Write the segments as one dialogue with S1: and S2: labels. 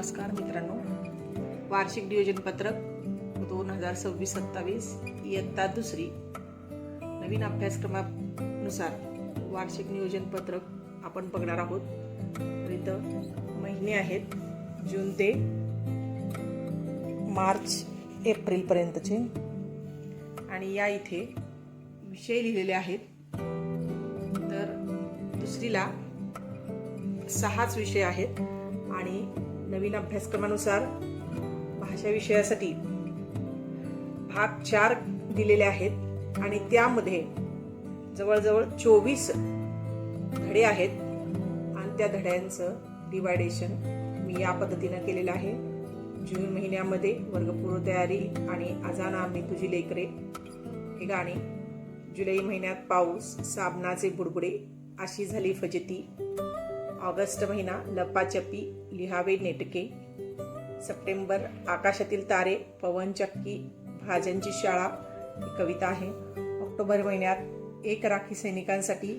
S1: नमस्कार मित्रांनो, वार्षिक नियोजन पत्रक 2026-27 इयत्ता दुसरी नवीन अभ्यासक्रमानुसार वार्षिक नियोजन पत्रक आपण बघणार आहोत. इथं महिने आहेत जून ते मार्च एप्रिल पर्यंतचे आणि या इथे विषय लिहिलेले आहेत. तर दुसरीला 6 विषय आहेत आणि नवीन अभ्यासक्रमानुसार भाषा विषयासाठी भाग 4 दिलेले आहेत आणि त्यामध्ये जवळजवळ 24 धडे आहेत आणि त्या धड्यांचं डिवायडेशन मी या पद्धतीने केलेलं आहे. जून महिन्यामध्ये वर्गपूर्व तयारी आणि आजाना आम्ही तुझी लेकरे हे गाणी, जुलै महिन्यात पाऊस, साबणाचे बुडबुडे, अशी झाली फजिती, ऑगस्ट महिना लपाचपी, लिहावे नेटके, सप्टेंबर आकाशातील तारे, पवन चक्की, भाज्यांची शाळा ही कविता आहे. ऑक्टोबर महिन्यात एक राखी सैनिकांसाठी,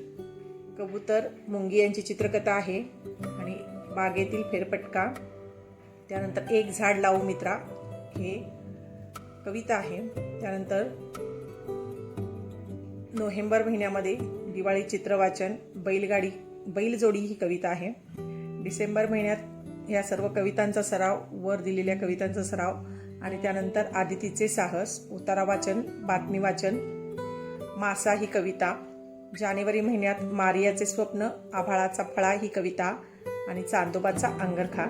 S1: कबूतर मुंगी यांची चित्रकथा आहे आणि बागेतील फेरफटका, त्यानंतर एक झाड लावू मित्रा हे कविता आहे. त्यानंतर नोव्हेंबर महिन्यामध्ये दिवाळी चित्रवाचन, बैलजोडी ही कविता आहे. डिसेंबर महिन्यात या सर्व कवितांचा सराव, वर दिलेल्या कवितांचा सराव आणि त्यानंतर आदितीचे साहस, उतारा वाचन, बातमी वाचन, मासा ही कविता. जानेवारी महिन्यात मारियाचे स्वप्न, आभाळाचा फळा ही कविता आणि चांदोबाचा अंगरखा.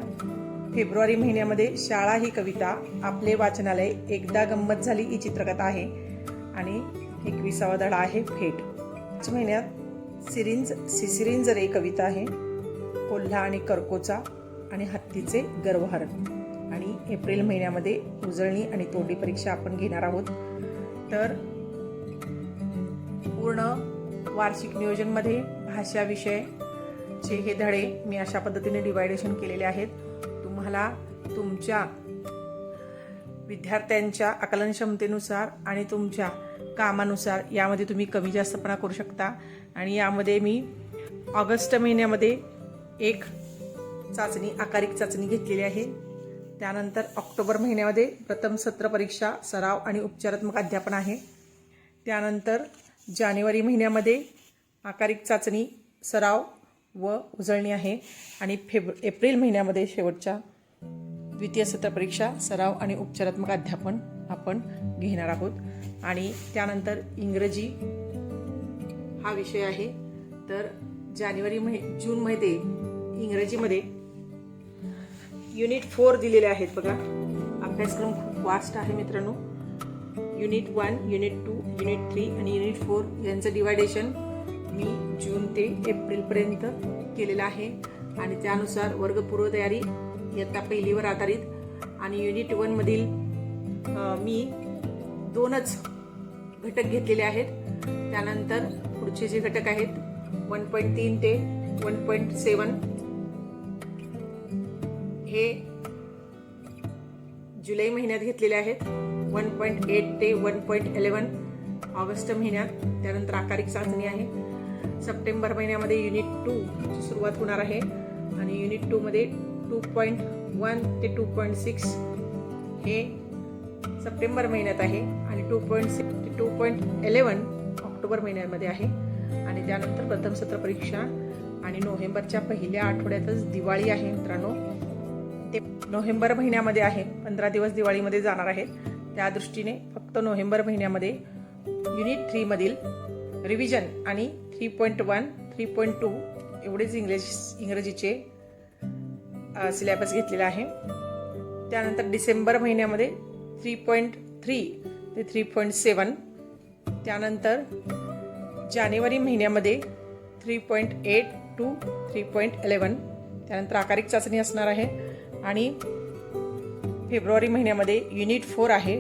S1: फेब्रुवारी महिन्यामध्ये शाळा ही कविता, आपले वाचनालय, एकदा गंमत झाली ही चित्रकथा आहे आणि 21वा धडा आहे भेट. मार्च महिन्यात सिसिरिंज रे कविता आहे, कोल्हा आणि करकोचा आणि हत्तीचे गर्वहरण. आणि एप्रिल महिन्यामध्ये उजळणी आणि तोंडी परीक्षा आपण घेणार आहोत. तर पूर्ण वार्षिक नियोजनमध्ये भाषा विषयचे हे धडे मी अशा पद्धतीने डिवायडेशन केलेले आहेत. तुम्हाला तुमच्या विद्यार्थ्यांच्या आकलन क्षमतेनुसार आणि तुमच्या कामानुसार यामध्ये तुम्ही कमी जास्तपणा करू शकता. आणि यामध्ये मी ऑगस्ट महिन्यामध्ये एक चाचणी, आकारिक चाचणी घेतलेली आहे. त्यानंतर ऑक्टोबर महिन्यामध्ये प्रथम सत्र परीक्षा, सराव आणि उपचारात्मक अध्यापन आहे. त्यानंतर जानेवारी महिन्यामध्ये आकारिक चाचणी, सराव व उजळणी आहे आणि एप्रिल महिन्यामध्ये शेवटच्या द्वितीय सत्र परीक्षा, सराव आणि उपचारात्मक अध्यापन आपण घेणार आहोत. आणि त्यानंतर इंग्रजी हा विषय आहे. तर जून मध्ये इंग्रजीमध्ये युनिट 4 दिलेले आहेत. बघा, अभ्यासक्रम खूप वास्ट आहे मित्रांनो. युनिट 1, युनिट 2, युनिट 3 आणि युनिट 4 यांचं डिवायडेशन मी जून ते एप्रिल पर्यंत केलेलं आहे आणि त्यानुसार वर्गपूर्व तयारी इयत्ता पहिलीवर आधारित आणि युनिट 1 मधील मी 2च घटक घेतलेले आहेत. त्यानंतर पुढचे जे घटक आहेत 1.3 ते 1.7 हे जुलै महिन्यात घेतलेले आहेत. 1.8 ते 1.11 ऑगस्ट महिन्यात. त्यानंतर आकारिक चाचणी आहे. सप्टेंबर महिन्यामध्ये युनिट 2 ची सुरुवात होणार आहे आणि युनिट 2 मध्ये 2.1 ते 2.6 हे सप्टेंबर महिन्यात आहे आणि 2.6 ते 2.11 ऑक्टोबर महिन्यामध्ये आहे. आणि त्यानंतर प्रथम सत्र परीक्षा आणि नोव्हेंबरच्या पहिल्या आठवड्यातच दिवाळी आहे मित्रांनो. ते नोव्हेंबर महिन्यामध्ये आहे. 15 दिवस दिवाळीमध्ये जाणार आहेत. त्या दृष्टीने फक्त नोव्हेंबर महिन्यामध्ये युनिट 3 मधील रिव्हिजन आणि 3.1, 3.2 एवढेच इंग्रजीचे सिलेबस घेतलेला आहे. त्यानंतर डिसेंबर महिन्यामध्ये 3.3 ते 3.7. त्यानंतर जानेवारी महिन्यामध्ये 3.8 टू 3.11. त्यानंतर आकारिक चाचणी असणार आहे आणि फेब्रुवारी महिन्यामध्ये युनिट 4 आहे.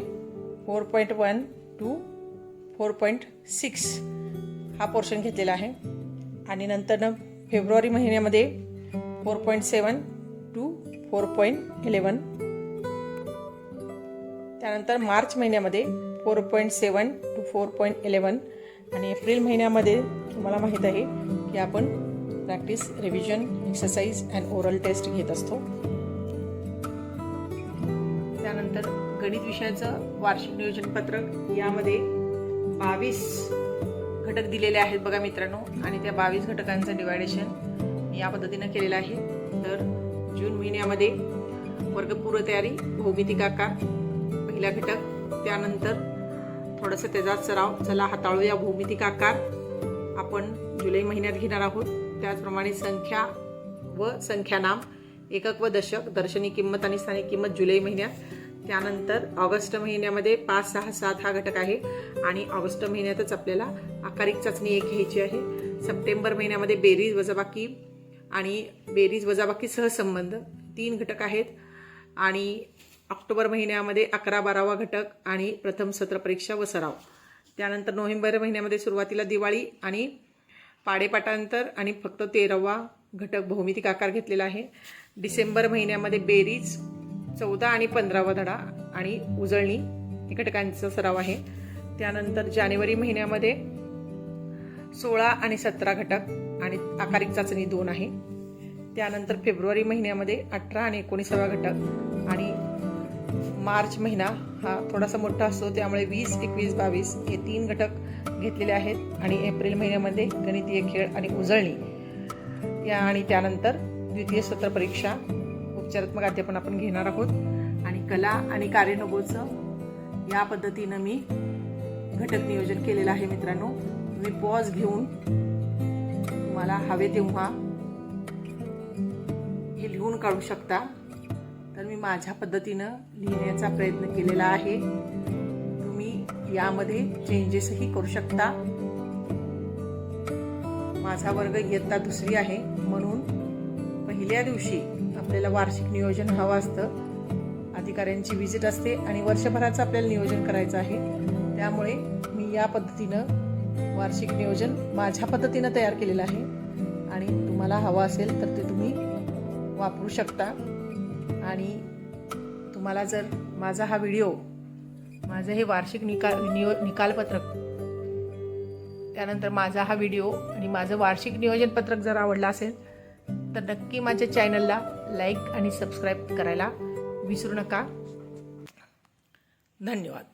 S1: 4.1 टू 4.6 हा पोर्शन घेतलेला आहे आणि नंतर फेब्रुवारी महिन्यामध्ये 4.7 टू 4.11. त्यानंतर मार्च महिन्यामध्ये 4.7 टू 4.11 आणि एप्रिल महिन्यामध्ये तुम्हाला माहीत आहे की आपण practice, revision, exercise and oral test घेत असतो. गणित विषयाचं वार्षिक नियोजन पत्रक यामध्ये 22 घटक दिलेले आहेत बघा मित्रांनो, आणि त्या 22 घटकांचं डिवायडेशन या पद्धतीनं केलेलं आहे. तर जून महिन्यामध्ये वर्गपूर्व तयारी, भौमितिक आकार पहिला घटक, त्यानंतर थोडंसं त्याचा सराव. चला हाताळूया भौमितिक आकार आपण जुलै महिन्यात घेणार आहोत. त्याचप्रमाणे संख्या व संख्यानाम, एकक व दशक, दर्शनी किंमत आणि स्थानिक किंमत जुलै महिन्यात. त्यानंतर ऑगस्ट महिन्यामध्ये 5, 6, 7 हा घटक आहे आणि ऑगस्ट महिन्यातच आपल्याला आकारिक चाचणी एक घ्यायची आहे. सप्टेंबर महिन्यामध्ये बेरीज वजाबाकी आणि बेरीज वजाबाकी सहसंबंध 3 घटक आहेत. आणि ऑक्टोबर महिन्यामध्ये 11, 12वा घटक आणि प्रथम सत्र परीक्षा व सराव. त्यानंतर नोव्हेंबर महिन्यामध्ये सुरुवातीला दिवाळी आणि पाडेपाटांतर आणि फक्त 13वा घटक भौमितिक आकार घेतलेला आहे. डिसेंबर महिन्यामध्ये बेरीज 14 आणि 15वा धडा आणि उजळणी हे घटकांचा सराव आहे. त्यानंतर जानेवारी महिन्यामध्ये 16 आणि 17 घटक आणि आकारिक चाचणी 2 आहे. त्यानंतर फेब्रुवारी महिन्यामध्ये 18 आणि 19वा घटक आणि मार्च महिना हा थोडासा मोठा असतो त्यामुळे 20, 21, 22 हे 3 घटक घेतलेले आहेत. आणि एप्रिल महिन्यामध्ये गणितीय खेळ आणि उजळणी या आणि त्यानंतर द्वितीय सत्र परीक्षा उपचारात्मक अध्यापन आपण घेणार आहोत. आणि कला आणि कार्यानुभवचं या पद्धतीनं मी घटक नियोजन केलेलं आहे मित्रांनो. तुम्ही पॉज घेऊन तुम्हाला हवे तेव्हा हे लिहून काढू शकता. तर मी माझ्या पद्धतीनं लिहिण्याचा प्रयत्न केलेला आहे. तुम्ही यामध्ये चेंजेसही करू शकता. माझा वर्ग इयत्ता 2री आहे म्हणून पहिल्या दिवशी आपल्याला वार्षिक नियोजन हवं असतं. अधिकाऱ्यांची व्हिजिट असते आणि वर्षभराचं आपल्याला नियोजन करायचं आहे. त्यामुळे मी या पद्धतीनं वार्षिक नियोजन माझ्या पद्धतीनं तयार केलेलं आहे आणि तुम्हाला हवं असेल तर ते तुम्ही वापरू शकता. आणि तुम्हाला जर माझा हा व्हिडिओ, माझं हे वार्षिक निकालपत्रक, त्यानंतर माझा हा व्हिडिओ आणि माझं वार्षिक नियोजन पत्रक जर आवडलं असेल तर नक्की माझ्या चॅनलला लाईक आणि सबस्क्राईब करायला विसरू नका. धन्यवाद.